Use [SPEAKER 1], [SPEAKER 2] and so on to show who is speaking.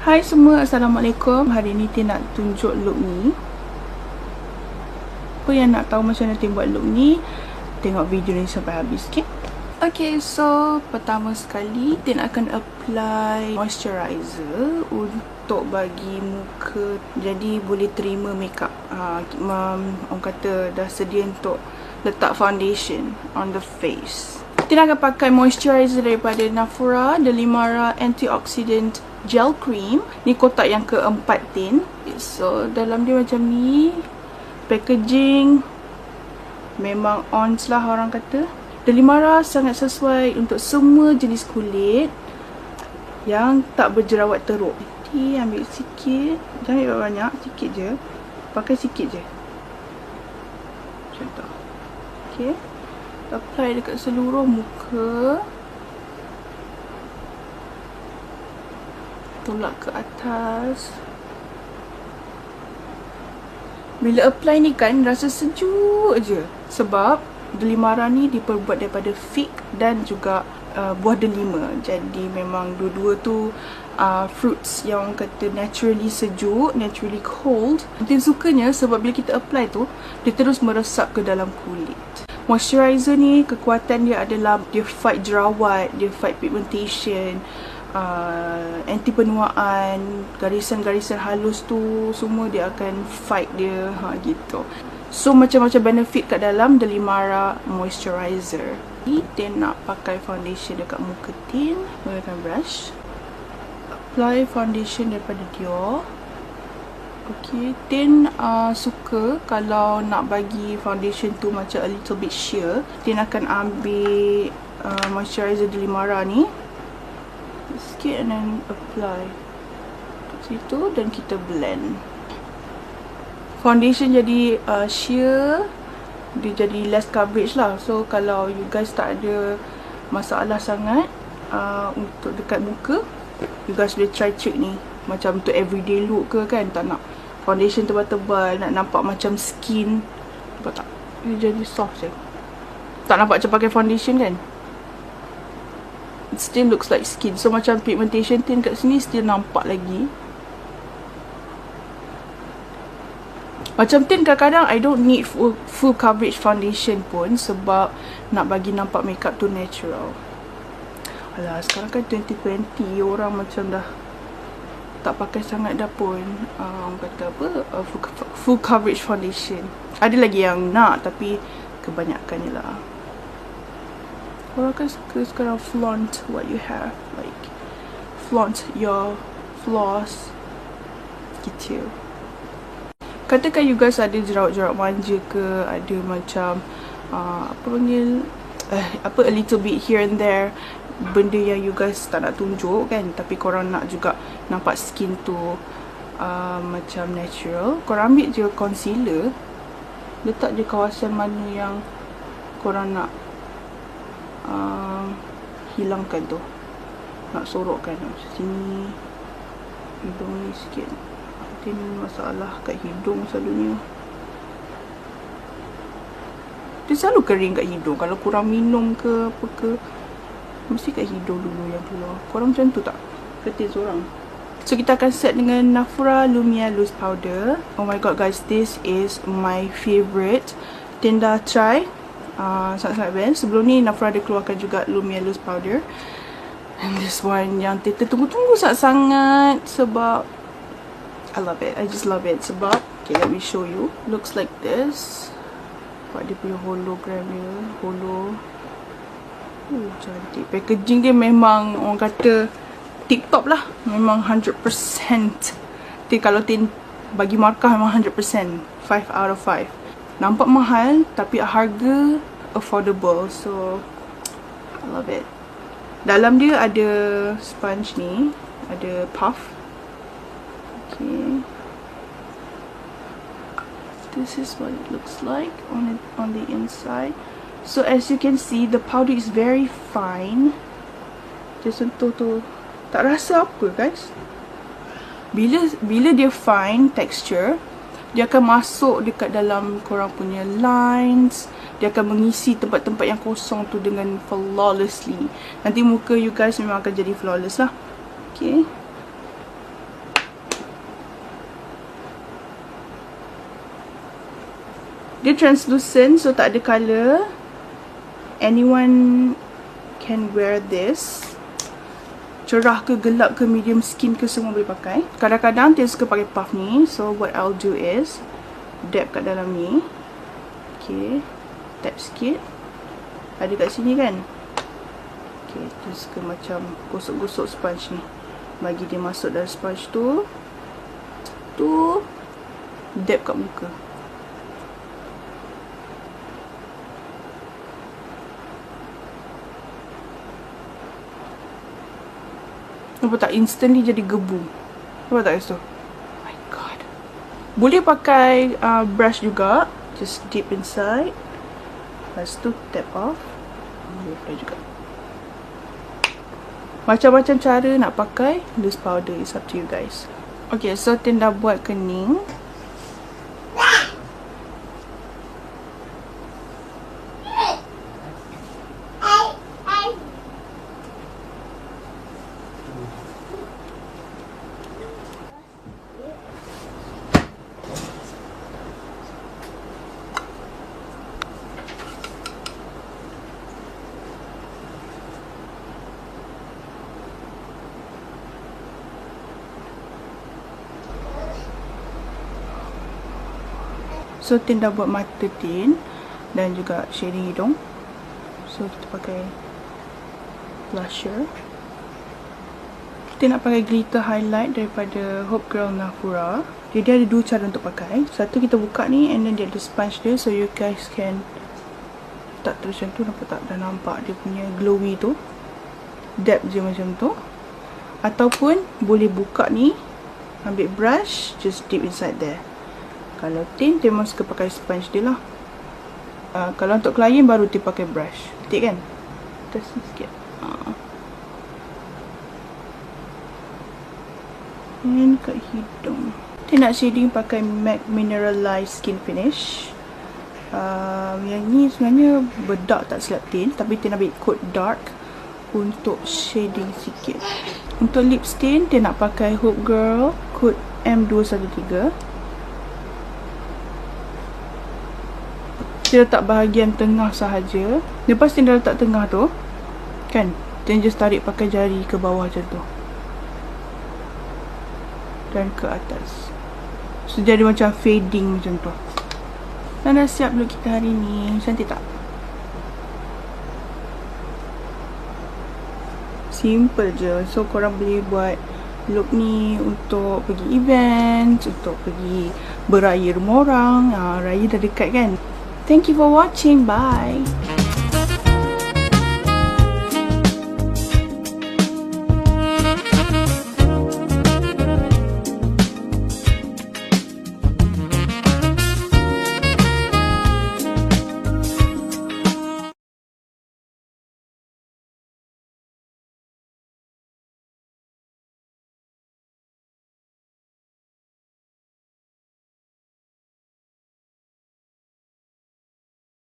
[SPEAKER 1] Hai semua, Assalamualaikum. Hari ni Teyn nak tunjuk look ni. Apa yang nak tahu macam mana Teyn buat look ni, tengok video ni sampai habis, okay? Okay, so pertama sekali Teyn akan apply moisturizer untuk bagi muka jadi boleh terima makeup. Orang kata dah sedia untuk letak foundation on the face. Teyn akan pakai moisturizer daripada Nafura, Delimara Antioxidant Gel Cream. Ni kotak yang keempat Teyn. So dalam dia macam ni. Packaging memang ons lah orang kata. Delimara sangat sesuai untuk semua jenis kulit yang tak berjerawat teruk. Jadi ambil sikit. Jangan ambil banyak, sikit je. Pakai sikit je. Macam tu. Okay. Apply dekat seluruh muka. Tolak ke atas. Bila apply ni kan rasa sejuk je. Sebab Delimara ni diperbuat daripada fig dan juga buah delima. Jadi memang dua-dua tu fruits yang orang kata naturally sejuk, naturally cold. Teyn sukanya sebab bila kita apply tu dia terus meresap ke dalam kulit. Moisturizer ni kekuatan dia adalah dia fight jerawat, dia fight pigmentation, anti penuaan, garisan-garisan halus tu semua dia akan fight dia gitu. So macam-macam benefit kat dalam Delimara Moisturizer. Teyn nak pakai foundation dekat muka Teyn menggunakan brush. Apply foundation daripada dia. Okay, Teyn suka kalau nak bagi foundation tu macam a little bit sheer. Teyn akan ambil moisturizer Delimara ni sikit and then apply kat situ dan kita blend. Foundation jadi sheer, dia jadi less coverage lah. So kalau you guys tak ada masalah sangat untuk dekat muka, you guys boleh try trick ni. Macam untuk everyday look ke kan, tak nak foundation tebal-tebal, nak nampak macam skin. Nampak tak? Dia jadi soft je. Tak nampak macam pakai foundation kan? It still looks like skin. So macam pigmentation Teyn kat sini still nampak lagi. Macam Teyn kadang-kadang I don't need full coverage foundation pun sebab nak bagi nampak makeup tu natural. Alah, sekarang kan 2020, orang macam dah tak pakai sangat dah pun orang kata apa, full coverage foundation. Ada lagi yang nak tapi kebanyakan je lah. Orang kan suka sekarang flaunt what you have, like flaunt your flaws gitu. Katakan you guys ada jerawat-jerawat manja ke, ada macam apa panggil a little bit here and there, benda yang you guys tak nak tunjuk kan, tapi korang nak juga nampak skin tu macam natural. Korang ambil je concealer, letak je kawasan mana yang korang nak hilangkan tu, nak sorokkan macam sini, hidung ni sikit. Teyn masalah kat hidung selalunya. Dia selalu kering kat hidung. Kalau kurang minum ke apa ke, mesti kat hidung dulu yang keluar. Korang macam tu tak? Ketis orang. So kita akan set dengan Nafura Lumiere Loose Powder. Oh my god guys, this is my favourite. Teyn dah try, sangat-sangat best. Sebelum ni Nafura ada keluarkan juga Lumiere Loose Powder. And this one yang Teyn tunggu-tunggu sangat-sangat sebab I love it. I just love it. Sebab, okay, let me show you. Looks like this. Nampak dia punya hologram dia. Cantik. Packaging dia memang orang kata tip top lah. Memang 100%. Kalau Teyn bagi markah memang 100%. 5 out of 5. Nampak mahal tapi harga affordable. So, I love it. Dalam dia ada sponge ni. Ada puff. Okay. This is what it looks like on the inside. So as you can see, the powder is very fine. Dia sentuh tu tak rasa apa guys. Bila dia fine texture, dia akan masuk dekat dalam korang punya lines. Dia akan mengisi tempat-tempat yang kosong tu dengan flawlessly. Nanti muka you guys memang akan jadi flawless lah. Okay. Dia translucent, so tak ada colour. Anyone can wear this. Cerah ke gelap ke medium skin ke semua boleh pakai. Kadang-kadang dia suka pakai puff ni. So what I'll do is dab kat dalam ni. Okay, tap sikit. Ada kat sini kan. Okay, dia suka macam gosok-gosok sponge ni. Bagi dia masuk dalam sponge tu. Dab kat muka. Nampak tak? Instantly jadi gebu. Nampak tak guys tu? Oh my god. Boleh pakai brush juga. Just dip inside. Lepas tu tap off. Boleh pakai juga. Macam-macam cara nak pakai loose powder. It's up to you guys. Okay, so Teyn dah buat kening. So Teyn dah buat mata Teyn dan juga shading hidung. So kita pakai blusher. Kita nak pakai glitter highlight daripada Hope Girl Nafura. Jadi ada dua cara untuk pakai. Satu kita buka ni and then dia ada sponge dia, so you guys can tak terus macam tu. Nampak tak? Dah nampak dia punya glowy tu. Dab je macam tu. Ataupun boleh buka ni, ambil brush, just dip inside there. Kalau Teyn memang suka pakai sponge dia lah. Kalau untuk klien baru Teyn pakai brush. Betul kan? Test sikit. And kat hidung. Teyn nak shading pakai MAC Mineralized Skin Finish. Yang ni sebenarnya bedak tak silap Teyn. Tapi Teyn ambil coat dark untuk shading sikit. Untuk lips Teyn nak pakai Hope Girl coat M213. Dia letak bahagian tengah sahaja. Lepas Teyn dah letak tengah tu, kan, Teyn just tarik pakai jari ke bawah macam tu. Dan ke atas. So jadi macam fading macam tu. Dan dah siap look kita hari ni. Cantik tak? Simple je. So korang boleh buat look ni untuk pergi event, untuk pergi beraya rumah orang. Raya dah dekat kan. Thank you for watching. Bye.